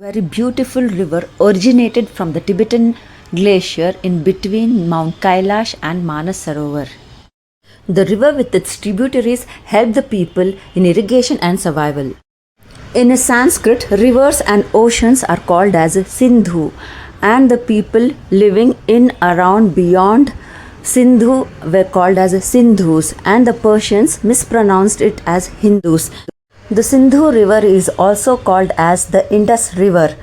Very beautiful river originated from the Tibetan glacier in between Mount Kailash and Manas Sarovar. The river with its tributaries helped the people in irrigation and survival. In Sanskrit, rivers and oceans are called as Sindhu, and the people living in, around, beyond Sindhu were called as Sindhus, and the Persians mispronounced it as Hindus. The Sindhu river is also called as the Indus River.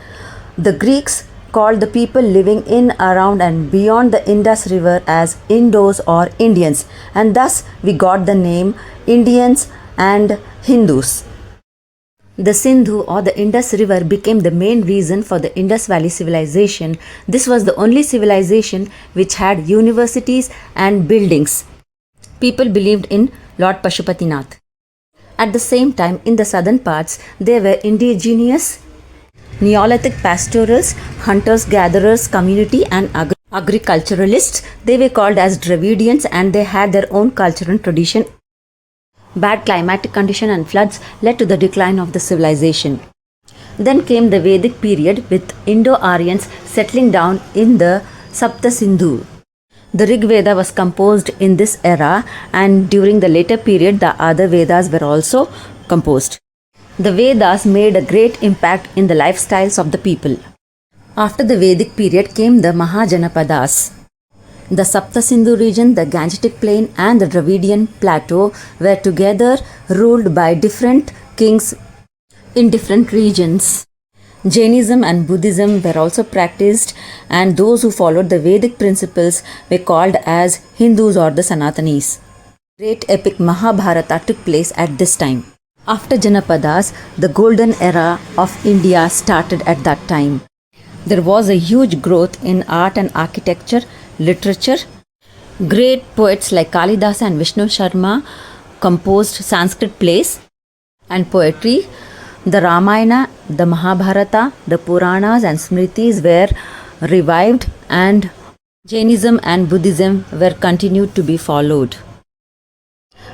The Greeks called the people living in, around, and beyond the Indus River as Indos or Indians, and thus we got the name Indians and Hindus. The Sindhu or the Indus River became the main reason for the Indus Valley civilization. This was the only civilization which had universities and buildings. People believed in Lord Pashupatinath. At the same time, in the southern parts, there were indigenous Neolithic pastorals, hunters-gatherers community and agriculturalists. They were called as Dravidians and they had their own culture and tradition. Bad climatic condition and floods led to the decline of the civilization. Then came the Vedic period with Indo-Aryans settling down in the Sapta Sindhu. The Rig Veda was composed in this era, and during the later period the other Vedas were also composed. The Vedas made a great impact in the lifestyles of the people. After the Vedic period came the Mahajanapadas. The Sapta Sindhu region, the Gangetic plain and the Dravidian plateau were together ruled by different kings in different regions. Jainism and Buddhism were also practiced, and those who followed the Vedic principles were called as Hindus or the Sanatanis. Great epic Mahabharata took place at this time. After Janapadas, the golden era of India started at that time. There was a huge growth in art and architecture, literature. Great poets like Kalidasa and Vishnu Sharma composed Sanskrit plays and poetry. The Ramayana, the Mahabharata, the Puranas and Smritis were revived, and Jainism and Buddhism were continued to be followed.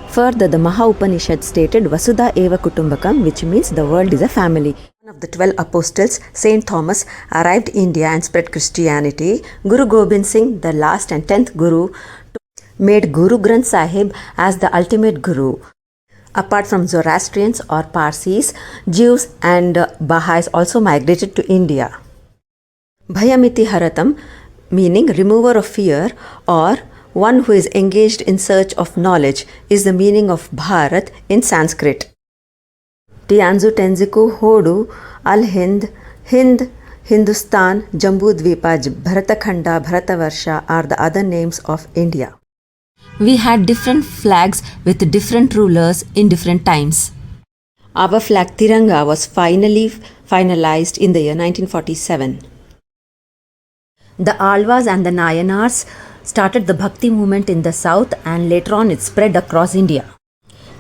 Further, the Maha Upanishad stated Vasudha Eva Kutumbakam, which means the world is a family. One of the 12 apostles, Saint Thomas, arrived in India and spread Christianity. Guru Gobind Singh, the last and 10th Guru, made Guru Granth Sahib as the ultimate Guru. Apart from Zoroastrians or Parsis, Jews and Baha'is also migrated to India. Bhayamiti Haratam, meaning remover of fear or one who is engaged in search of knowledge, is the meaning of Bharat in Sanskrit. Tianzu, Tenziku, Hodu, Al-Hind, Hind, Hindustan, Jambudvipa, Bharatakhanda, Bharatavarsha are the other names of India. We had different flags with different rulers in different times. Our flag Tiranga was finalized in the year 1947. The Alvas and the Nayanars started the Bhakti movement in the south, and later on it spread across India.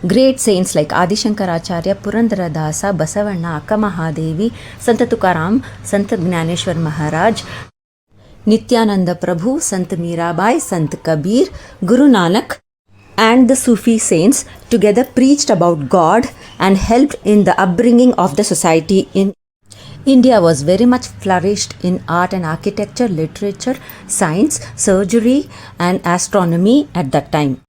Great saints like Adi Shankaracharya, Purandara Dasa, Basavanna, Akka Mahadevi, Sant Tukaram, Sant Gnaneshwar Maharaj, Nityananda Prabhu, Sant Mirabai, Sant Kabir, Guru Nanak and the Sufi saints together preached about God and helped in the upbringing of the society in India was very much flourished in art and architecture, literature, science, surgery and astronomy at that time.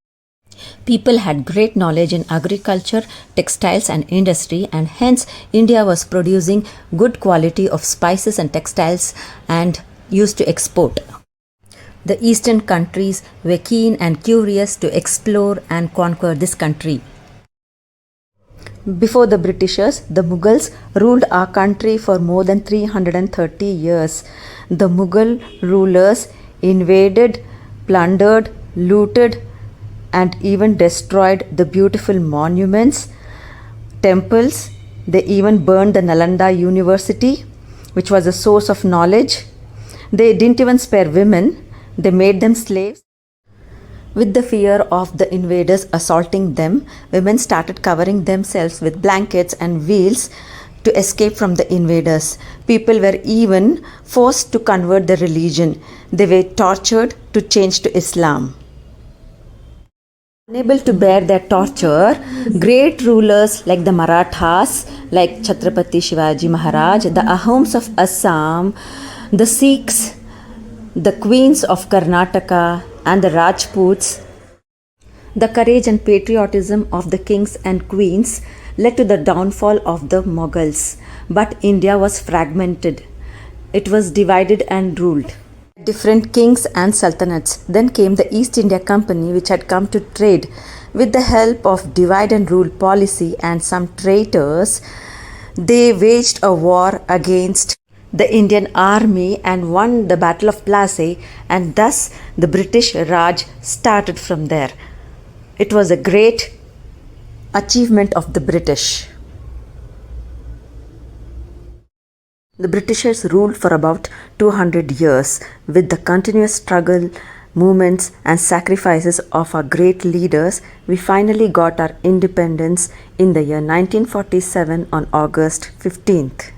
People had great knowledge in agriculture, textiles and industry, and hence India was producing good quality of spices and textiles and used to export. The eastern countries were keen and curious to explore and conquer this country. Before the Britishers, the Mughals ruled our country for more than 330 years. The Mughal rulers invaded, plundered, looted, and even destroyed the beautiful monuments, temples. They even burned the Nalanda University, which was a source of knowledge. They didn't even spare women. They made them slaves. With the fear of the invaders assaulting them, women started covering themselves with blankets and veils to escape from the invaders. People were even forced to convert their religion. They were tortured to change to Islam. Unable to bear their torture, great rulers like the Marathas, like Chhatrapati Shivaji Maharaj, the Ahoms of Assam, the Sikhs, the queens of Karnataka, and the Rajputs, the courage and patriotism of the kings and queens led to the downfall of the Mughals. But India was fragmented. It was divided and ruled different kings and sultanates. Then came the East India Company, which had come to trade. With the help of divide and rule policy and some traitors, they waged a war against the Indian army and won the Battle of Plassey, and thus the British Raj started from there. It was a great achievement of the British. The Britishers ruled for about 200 years. With the continuous struggle, movements, and sacrifices of our great leaders, we finally got our independence in the year 1947 on August 15th.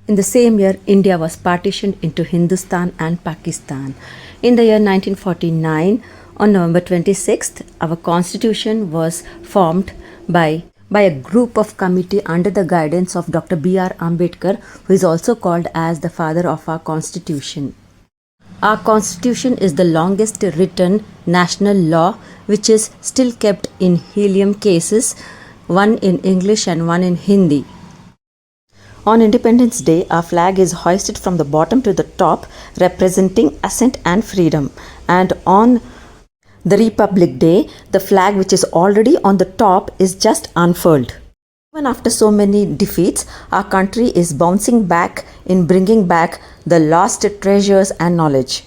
In the same year, India was partitioned into Hindustan and Pakistan. In the year 1949, on November 26th, our constitution was formed by a group of committee under the guidance of Dr. B.R. Ambedkar, who is also called as the father of our constitution. Our constitution is the longest written national law, which is still kept in helium cases, one in English and one in Hindi. On Independence Day, our flag is hoisted from the bottom to the top, representing assent and freedom. And on the Republic Day, the flag which is already on the top is just unfurled. Even after so many defeats, our country is bouncing back in bringing back the lost treasures and knowledge.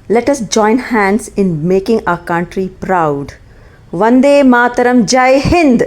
Let us join hands in making our country proud. Vande Mataram, Jai Hind!